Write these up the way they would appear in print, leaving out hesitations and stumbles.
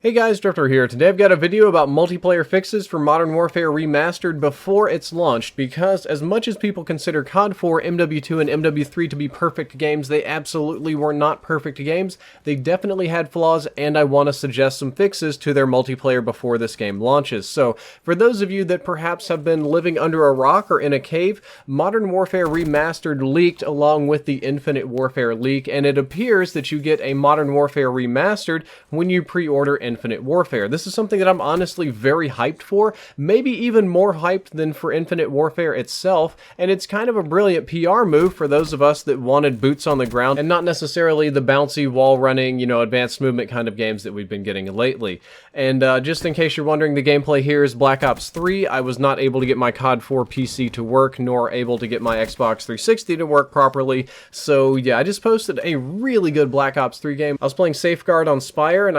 Hey guys, Drifter here. Today I've got a video about multiplayer fixes for Modern Warfare Remastered before it's launched, because as much as people consider CoD4, MW2, and MW3 to be perfect games, they absolutely were not perfect games. They definitely had flaws, and I want to suggest some fixes to their multiplayer before this game launches. So, for those of you that perhaps have been living under a rock or in a cave, Modern Warfare Remastered leaked along with the Infinite Warfare leak, and it appears that you get a Modern Warfare Remastered when you pre-order Infinite Warfare. This is something that I'm honestly very hyped for, maybe even more hyped than for Infinite Warfare itself, and it's kind of a brilliant PR move for those of us that wanted boots on the ground and not necessarily the bouncy wall running, advanced movement kind of games that we've been getting lately. And just in case you're wondering, the gameplay here is Black Ops 3. I was not able to get my CoD4 PC to work, nor able to get my Xbox 360 to work properly, so yeah, I just posted a really good Black Ops 3 game. I was playing Safeguard on Spire, and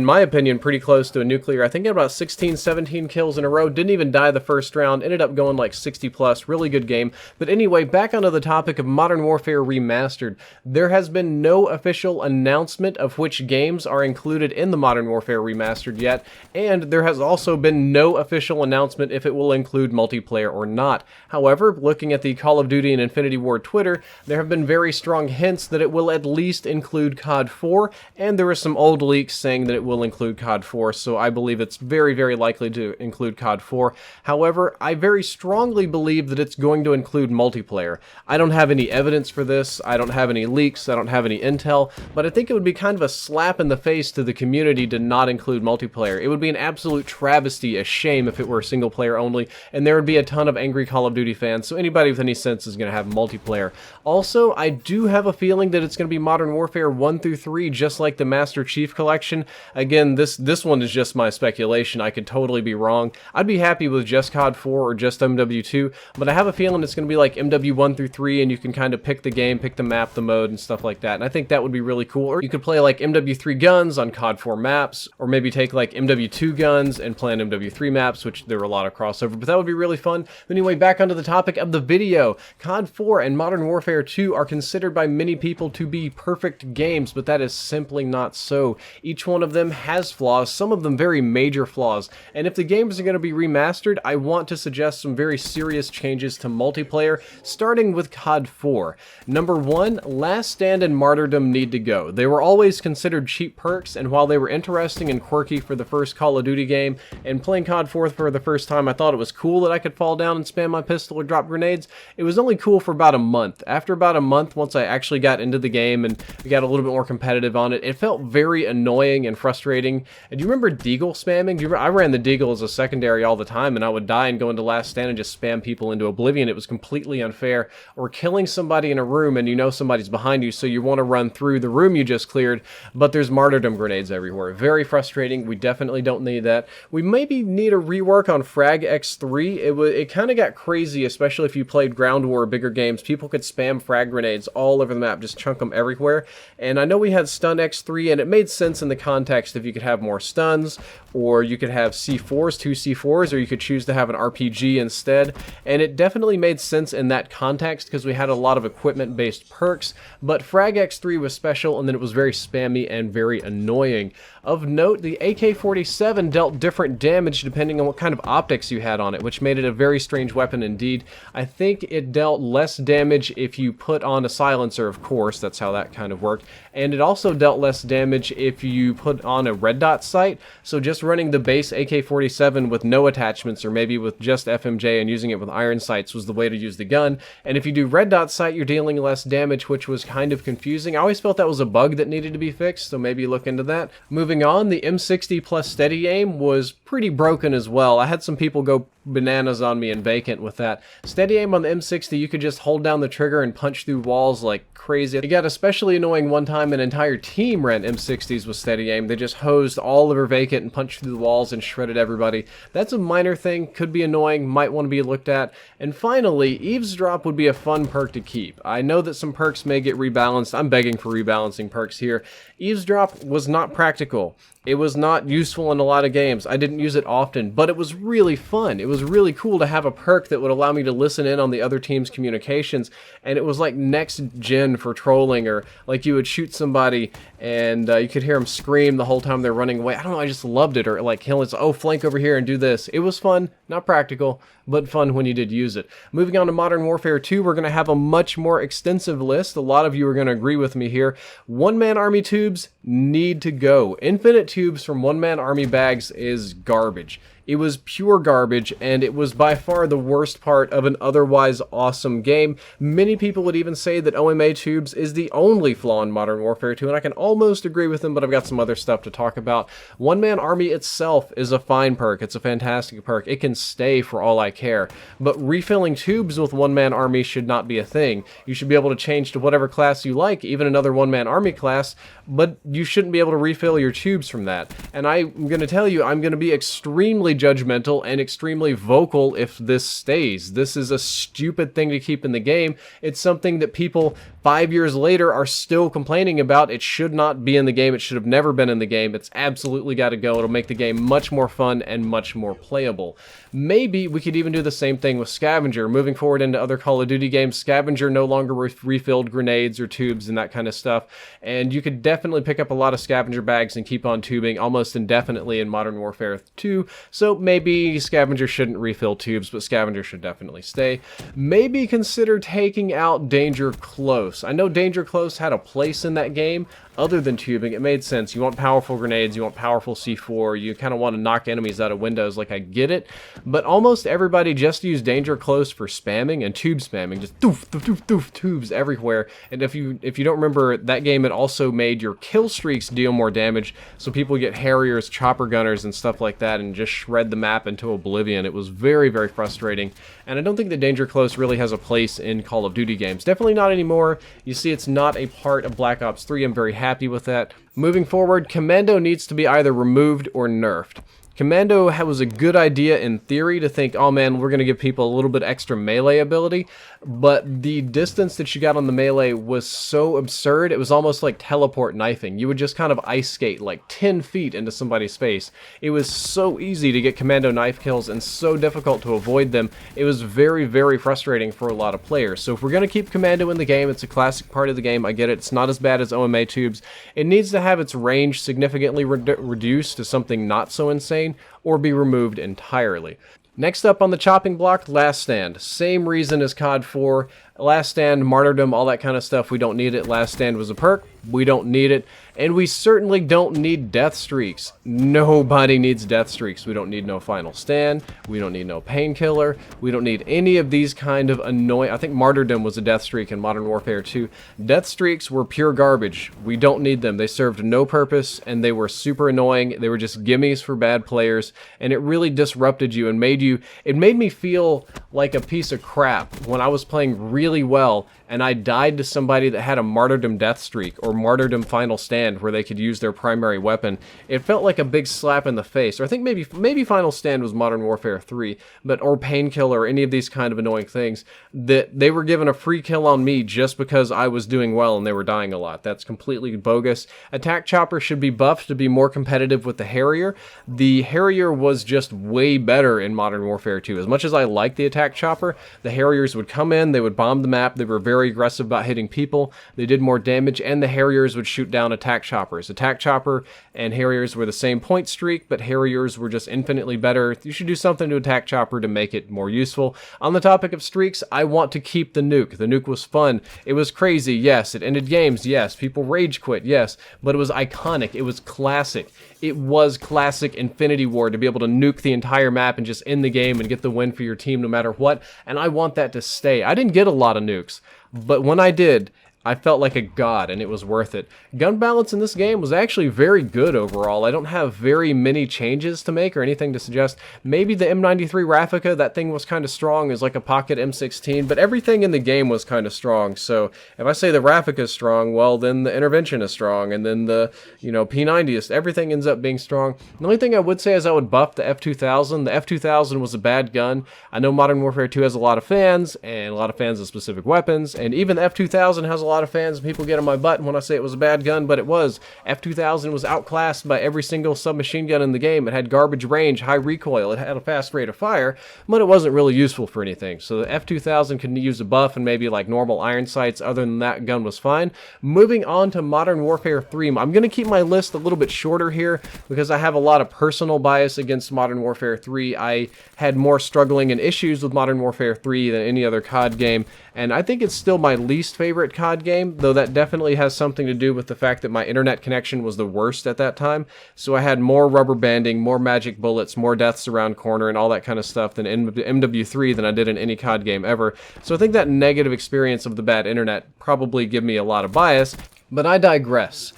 in my opinion, pretty close to a nuclear. I think I had about 16, 17 kills in a row. Didn't even die the first round. Ended up going like 60 plus. Really good game. But anyway, back onto the topic of Modern Warfare Remastered. There has been no official announcement of which games are included in the Modern Warfare Remastered yet, and there has also been no official announcement if it will include multiplayer or not. However, looking at the Call of Duty and Infinity Ward Twitter, there have been very strong hints that it will at least include COD 4, and there are some old leaks saying that it will include COD 4, so I believe it's very, very likely to include COD 4. However, I very strongly believe that it's going to include multiplayer. I don't have any evidence for this, I don't have any leaks, I don't have any intel, but I think it would be kind of a slap in the face to the community to not include multiplayer. It would be an absolute travesty, a shame if it were single player only, and there would be a ton of angry Call of Duty fans, so anybody with any sense is going to have multiplayer. Also, I do have a feeling that it's going to be Modern Warfare 1 through 3, just like the Master Chief Collection. Again, this one is just my speculation. I could totally be wrong. I'd be happy with just COD 4 or just MW2, but I have a feeling it's going to be like MW1 through 3, and you can kind of pick the game, pick the map, the mode, and stuff like that, and I think that would be really cool. Or you could play like MW3 guns on COD 4 maps, or maybe take like MW2 guns and play on MW3 maps, which there were a lot of crossover, but that would be really fun. Anyway, back onto the topic of the video. COD 4 and Modern Warfare 2 are considered by many people to be perfect games, but that is simply not so. Each one of them has flaws, some of them very major flaws, and if the games are going to be remastered, I want to suggest some very serious changes to multiplayer, starting with COD 4. Number 1, Last Stand and Martyrdom need to go. They were always considered cheap perks, and while they were interesting and quirky for the first Call of Duty game, and playing COD 4 for the first time, I thought it was cool that I could fall down and spam my pistol or drop grenades. It was only cool for about a month. After about a month, once I actually got into the game and we got a little bit more competitive on it, it felt very annoying and frustrating. And do you remember Deagle spamming? I ran the Deagle as a secondary all the time, and I would die and go into Last Stand and just spam people into oblivion. It was completely unfair. Or killing somebody in a room and you know somebody's behind you, so you want to run through the room you just cleared, but there's Martyrdom grenades everywhere. Very frustrating. We definitely don't need that. We maybe need a rework on Frag X3. It kind of got crazy, especially if you played Ground War or bigger games. People could spam frag grenades all over the map, just chunk them everywhere. And I know we had Stun X3, and it made sense in the context if you could have more stuns, or you could have C4s, 2 C4s, or you could choose to have an RPG instead. And it definitely made sense in that context because we had a lot of equipment-based perks, but Frag X3 was special, and then it was very spammy and very annoying. Of note, the AK-47 dealt different damage depending on what kind of optics you had on it, which made it a very strange weapon indeed. I think it dealt less damage if you put on a silencer, of course, that's how that kind of worked, and it also dealt less damage if you put on a red dot sight, so just running the base AK-47 with no attachments, or maybe with just FMJ and using it with iron sights was the way to use the gun, and if you do red dot sight, you're dealing less damage, which was kind of confusing. I always felt that was a bug that needed to be fixed, so maybe look into that. Moving on, the M60 plus Steady Aim was pretty broken as well. I had some people go bananas on me in Vacant with that. Steady Aim on the M60, you could just hold down the trigger and punch through walls like crazy. It got especially annoying one time. An entire team ran M60s with Steady Aim. They just hosed all over Vacant and punched through the walls and shredded everybody. That's a minor thing, could be annoying, might want to be looked at. And finally, Eavesdrop would be a fun perk to keep. I know that some perks may get rebalanced. I'm begging for rebalancing perks here. Eavesdrop was not practical. It was not useful in a lot of games. I didn't use it often, but it was really fun. It was really cool to have a perk that would allow me to listen in on the other team's communications, and it was like next gen for trolling, or like you would shoot somebody and you could hear them scream the whole time they're running away. I don't know, I just loved it. Or like killing, oh, flank over here and do this. It was fun, not practical, but fun when you did use it. Moving on to Modern Warfare 2, we're going to have a much more extensive list. A lot of you are going to agree with me here. One-man army tubes need to go. Infinite tubes from one-man army bags is garbage. It was pure garbage, and it was by far the worst part of an otherwise awesome game. Many people would even say that OMA tubes is the only flaw in Modern Warfare 2, and I can almost agree with them, but I've got some other stuff to talk about. One-man army itself is a fine perk. It's a fantastic perk. It can stay for all I care. But refilling tubes with one-man army should not be a thing. You should be able to change to whatever class you like, even another one-man army class, but you shouldn't be able to refill your tubes from that. And I'm going to tell you, I'm going to be extremely judgmental and extremely vocal if this stays. This is a stupid thing to keep in the game. It's something that people 5 years later are still complaining about. It should not be in the game. It should have never been in the game. It's absolutely got to go. It'll make the game much more fun and much more playable. Maybe we could even do the same thing with Scavenger. Moving forward into other Call of Duty games, Scavenger no longer refilled grenades or tubes and that kind of stuff, and you could definitely pick up a lot of Scavenger bags and keep on tubing almost indefinitely in Modern Warfare 2, so maybe Scavenger shouldn't refill tubes, but Scavenger should definitely stay. Maybe consider taking out Danger Close. I know Danger Close had a place in that game. Other than tubing, it made sense. You want powerful grenades, you want powerful C4, you kind of want to knock enemies out of windows, like I get it, but almost everybody just used Danger Close for spamming and tube spamming, just doof, doof, doof, doof, tubes everywhere. And if you don't remember, that game, it also made your kill streaks deal more damage, so people get Harriers, chopper gunners, and stuff like that, and just shred the map into oblivion. It was very, very frustrating, and I don't think that Danger Close really has a place in Call of Duty games. Definitely not anymore. You see, it's not a part of Black Ops 3. I'm very happy with that. Moving forward, Commando needs to be either removed or nerfed. Commando was a good idea in theory to think, oh man, we're going to give people a little bit extra melee ability, but the distance that you got on the melee was so absurd, it was almost like teleport knifing. You would just kind of ice skate like 10 feet into somebody's face. It was so easy to get Commando knife kills and so difficult to avoid them. It was very, very frustrating for a lot of players. So if we're going to keep Commando in the game, it's a classic part of the game, I get it, it's not as bad as OMA tubes. It needs to have its range significantly reduced to something not so insane, or be removed entirely. Next up on the chopping block, Last Stand. Same reason as CoD 4. Last Stand, Martyrdom, all that kind of stuff, we don't need it. Last Stand was a perk, we don't need it. And we certainly don't need death streaks. Nobody needs death streaks. We don't need no Final Stand. We don't need no Painkiller. We don't need any of these kind of annoying... I think Martyrdom was a death streak in Modern Warfare 2. Death streaks were pure garbage. We don't need them. They served no purpose, and they were super annoying. They were just gimmies for bad players, and it really disrupted you and made you... It made me feel like a piece of crap when I was playing really well, and I died to somebody that had a Martyrdom death streak or Martyrdom Final Stand where they could use their primary weapon. It felt like a big slap in the face. Or I think maybe Final Stand was Modern Warfare 3, or Painkiller, or any of these kind of annoying things, that they were given a free kill on me just because I was doing well and they were dying a lot. That's completely bogus. Attack Chopper should be buffed to be more competitive with the Harrier. The Harrier was just way better in Modern Warfare 2. As much as I like the Attack Chopper, the Harriers would come in, they would bomb the map, they were very aggressive about hitting people, they did more damage, and the Harriers would shoot down Attack Choppers. Attack Chopper and Harriers were the same point streak, but Harriers were just infinitely better. You should do something to Attack Chopper to make it more useful. On the topic of streaks, I want to keep the nuke. The nuke was fun. It was crazy, yes. It ended games, yes. People rage quit, yes. But it was iconic. It was classic. It was classic Infinity Ward to be able to nuke the entire map and just end the game and get the win for your team no matter what, and I want that to stay. I didn't get a lot of nukes, but when I did, I felt like a god, and it was worth it. Gun balance in this game was actually very good overall. I don't have very many changes to make or anything to suggest. Maybe the M93 Raffica, that thing was kind of strong, is like a pocket M16, but everything in the game was kind of strong. So if I say the Raffica is strong, well, then the Intervention is strong, and then the, P90 is, everything ends up being strong. The only thing I would say is I would buff the F2000. The F2000 was a bad gun. I know Modern Warfare 2 has a lot of fans, and a lot of fans of specific weapons, and even the F2000 has a lot of fans and people get on my butt when I say it was a bad gun, but it was. F2000 was outclassed by every single submachine gun in the game. It had garbage range, high recoil, it had a fast rate of fire, but it wasn't really useful for anything. So the F2000 could use a buff and maybe like normal iron sights. Other than that, gun was fine. Moving on to Modern Warfare 3, I'm going to keep my list a little bit shorter here because I have a lot of personal bias against Modern Warfare 3. I had more struggling and issues with Modern Warfare 3 than any other COD game, and I think it's still my least favorite COD game, though that definitely has something to do with the fact that my internet connection was the worst at that time, so I had more rubber banding, more magic bullets, more deaths around corner, and all that kind of stuff than in MW3 than I did in any COD game ever. So I think that negative experience of the bad internet probably give me a lot of bias, but I digress.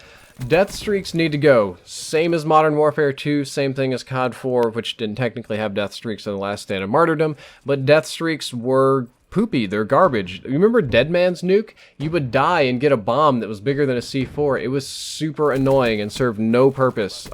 Death streaks need to go. Same as Modern Warfare 2, same thing as COD 4, which didn't technically have death streaks in the last stand of Martyrdom, but death streaks were poopy, they're garbage. You remember Dead Man's Nuke? You would die and get a bomb that was bigger than a C4. It was super annoying and served no purpose.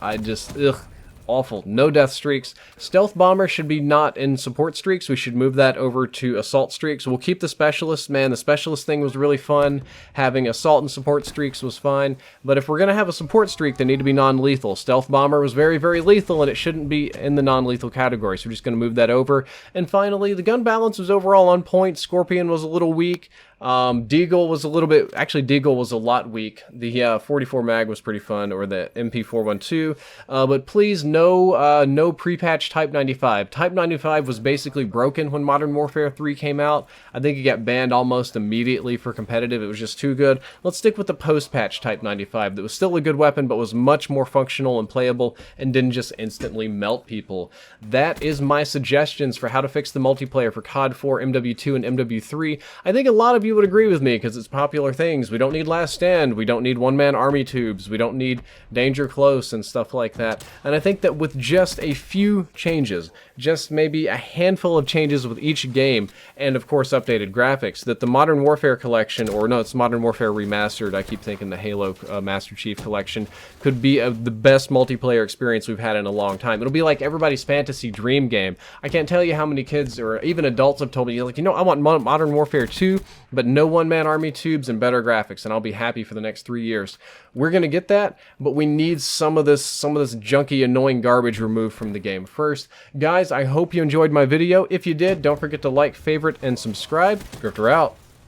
Awful. No death streaks. Stealth Bomber should be not in support streaks. We should move that over to assault streaks. We'll keep the specialist. Man, the specialist thing was really fun. Having assault and support streaks was fine. But if we're going to have a support streak, they need to be non-lethal. Stealth Bomber was very, very lethal, and it shouldn't be in the non-lethal category. So we're just going to move that over. And finally, the gun balance was overall on point. Scorpion was a little weak. Deagle was a little bit, actually Deagle was a lot weak. The 44 mag was pretty fun, or the MP412, but please no pre-patch Type 95. Type 95 was basically broken when Modern Warfare 3 came out. I think it got banned almost immediately for competitive. It was just too good. Let's stick with the post-patch Type 95. That was still a good weapon, but was much more functional and playable and didn't just instantly melt people. That is my suggestions for how to fix the multiplayer for CoD4, MW2, and MW3. I think a lot of you would agree with me because it's popular things. We don't need Last Stand. We don't need one-man army tubes. We don't need Danger Close and stuff like that. And I think that with just a few changes, just maybe a handful of changes with each game, and of course updated graphics, that the Modern Warfare collection, or no, it's Modern Warfare Remastered, I keep thinking the Halo Master Chief collection, could be the best multiplayer experience we've had in a long time. It'll be like everybody's fantasy dream game. I can't tell you how many kids or even adults have told me, like, you know, I want Modern Warfare 2, but no one-man army tubes and better graphics, and I'll be happy for the next 3 years. We're gonna get that, but we need some of this junky, annoying garbage removed from the game first. Guys, I hope you enjoyed my video. If you did, don't forget to like, favorite, and subscribe. Grifter out.